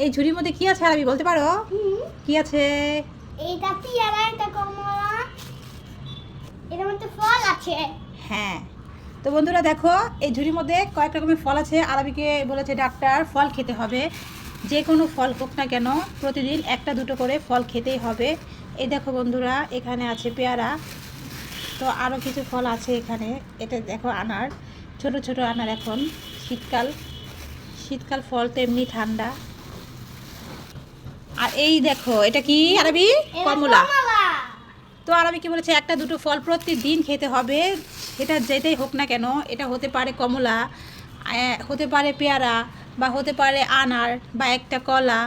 এই ঝুড়ির মধ্যে কি আছে আরবি বলতে পারো? কি আছে? এইটা পেয়ারা, এটা কমলা, এর মধ্যে ফল আছে। হ্যাঁ, তো বন্ধুরা দেখো এই ঝুড়ির মধ্যে কয়েক রকমের ফল আছে। আরবিকে বলেছে ডাক্তার ফল খেতে হবে, যে কোনো ফল হোক না কেন প্রতিদিন একটা দুটো করে ফল খেতেই হবে। এই দেখো বন্ধুরা এখানে আছে পেয়ারা, তো আরও কিছু ফল আছে এখানে। এটা দেখো আনার, ছোট ছোট আনার। এখন শীতকাল, শীতকাল ফল তো এমনি ঠান্ডা। আর এই দেখো এটা কি আরবি? কমলা। তো আরবি কি বলেছে একটা দুটো ফল প্রতিদিন খেতে হবে, সেটা যেটাই হোক না কেন। এটা হতে পারে কমলা, হতে পারে পেয়ারা, বা হতে পারে আনার, বা একটা কলা,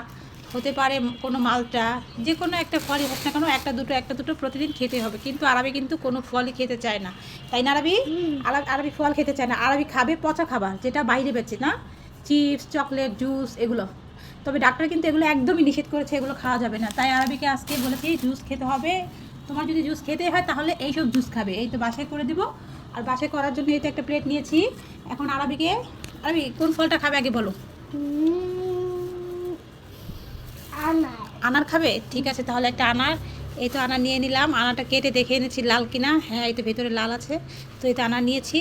হতে পারে কোনো মালটা। যে কোনো একটা ফলই হোক না কেন একটা দুটো প্রতিদিন খেতে হবে। কিন্তু আরবি কিন্তু কোনো ফলই খেতে চায় না, তাই না আরবি? আরবি ফল খেতে চায় না। আরবি খাবে পচা খাবার, যেটা বাইরে বেচে না, চিপস, চকলেট, জুস, এগুলো। তবে ডাক্তার কিন্তু এগুলো একদমই নিষেধ করেছে, এগুলো খাওয়া যাবে না। তাই আরবিকে আজকে বলেছি জুস খেতে হবে। তোমার যদি জুস খেতে হয় তাহলে এইসব জুস খাবে। এই তো বাসায় করে দেবো। আর বাসায় করার জন্য এই তো একটা প্লেট নিয়েছি। এখন আরবি কোন ফলটা খাবে আগে বলো? আনার খাবে? ঠিক আছে, তাহলে একটা আনার। এই তো আনার নিয়ে নিলাম। আনারটা কেটে দেখে এনেছি লাল কিনা। হ্যাঁ, এই তো ভেতরে লাল আছে। তো এই তো আনার নিয়েছি।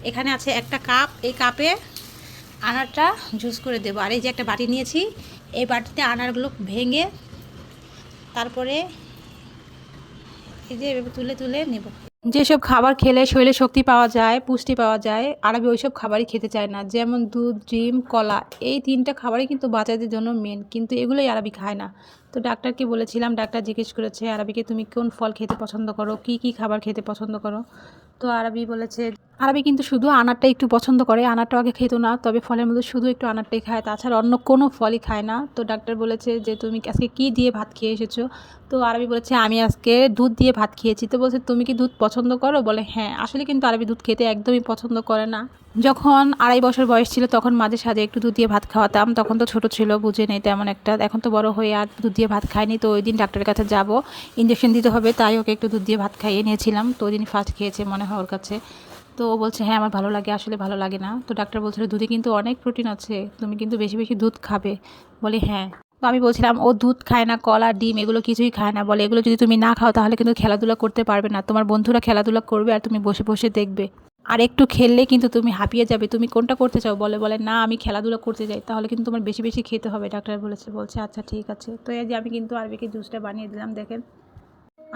এখানে আছে একটা কাপ, এই কাপে আনারটা জুস করে দেবো। আর এই যে একটা বাটি নিয়েছি, এই বাটিতে আনারগুলো ভেঙে তারপরে এই যে এভাবে তুলে তুলে নেব। যেসব খাবার খেলে শরীরে শক্তি পাওয়া যায়, পুষ্টি পাওয়া যায়, আরবি ওইসব খাবারই খেতে চায় না। যেমন দুধ, ডিম, কলা, এই তিনটা খাবারই কিন্তু বাচ্চাদের জন্য মেন, কিন্তু এগুলোই আরবি খায় না। তো ডাক্তারকে বলেছিলাম, ডাক্তার জিজ্ঞেস করেছে আরবিকে তুমি কোন ফল খেতে পছন্দ করো, কি কি খাবার খেতে পছন্দ করো। তো আরবি বলেছে, আরবি কিন্তু শুধু আনারটা একটু পছন্দ করে। আনারটা আগে খেতো না, তবে ফলের মধ্যে শুধু একটু আনারটাই খায়, তাছাড়া অন্য কোনো ফলই খায় না। তো ডাক্তার বলেছে যে তুমি আজকে কী দিয়ে ভাত খেয়ে এসেছো? তো আরবি বলেছে আমি আজকে দুধ দিয়ে ভাত খেয়েছি। তো বলছে তুমি কি দুধ পছন্দ করো? বলে হ্যাঁ। আসলে কিন্তু আরবি দুধ খেতে একদমই পছন্দ করে না। যখন 2.5 বছর বয়স ছিল তখন মাঝে সাঝে একটু দুধ দিয়ে ভাত খাওয়াতাম, তখন তো ছোট ছিল, বুঝে নেই তেমন একটা। এখন তো বড় হয়ে আর দুধ দিয়ে ভাত খায়নি। তো ওই দিন ডাক্তারের কাছে যাব, ইঞ্জেকশন দিতে হবে, তাই ওকে একটু দুধ দিয়ে ভাত খাইয়ে নিয়েছিলাম। তো ওই দিন ফার্স্ট খেয়েছে মনে হয় ওর কাছে। তো ও বলছে হ্যাঁ আমার ভালো লাগে। আসলে ভালো লাগে না। তো ডাক্তার বলছিল দুধে কিন্তু অনেক প্রোটিন আছে, তুমি কিন্তু বেশি বেশি দুধ খাবে। বলি হ্যাঁ। তো আমি বলছিলাম ও দুধ খায় না, কলা, ডিম এগুলো কিছুই খায় না। বলে এগুলো যদি তুমি না খাও তাহলে কিন্তু খেলাধুলা করতে পারবে না, তোমার বন্ধুরা খেলাধুলা করবে আর তুমি বসে বসে দেখবে, আর একটু খেললে কিন্তু তুমি হাঁপিয়ে যাবে। তুমি কোনটা করতে চাও? বলে না আমি খেলাধুলা করতে চাই। তাহলে কিন্তু তোমার বেশি বেশি খেতে হবে, ডাক্তার বলছে আচ্ছা ঠিক আছে। তো এই যে আমি কিন্তু আরবিকে জুসটা বানিয়ে দিলাম। দেখেন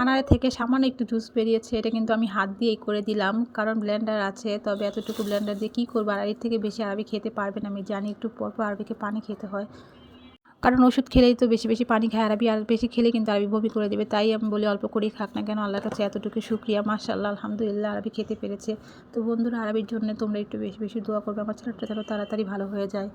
আনারের থেকে সামান্য একটু জুস বেরিয়েছে। এটা কিন্তু আমি হাত দিয়েই করে দিলাম, কারণ ব্লেন্ডার আছে। তবে এতটুকু ব্লেন্ডার দিয়ে কী করবো, আর এর থেকে বেশি আরবি খেতে পারবে না। আমি জানি একটু পর পর আরবিকে পানি খেতে হয়, কারণ ওষুধ খেলেই তো বেশি বেশি পানি খায় আরবি, আর বেশি খেলে কিন্তু আরবি বমি করে দেবে। তাই আমি বলি অল্প করেই খাক না কেন। আল্লাহর কাছে এতটুকু শুকরিয়া, মাশাআল্লাহ, আলহামদুলিল্লাহ, আরবি খেতে পেরেছে। তো বন্ধুরা আরবির জন্য তোমরা একটু বেশি বেশি দোয়া করবে, আমার ছেলেটা যেন তাড়াতাড়ি ভালো হয়ে যায়।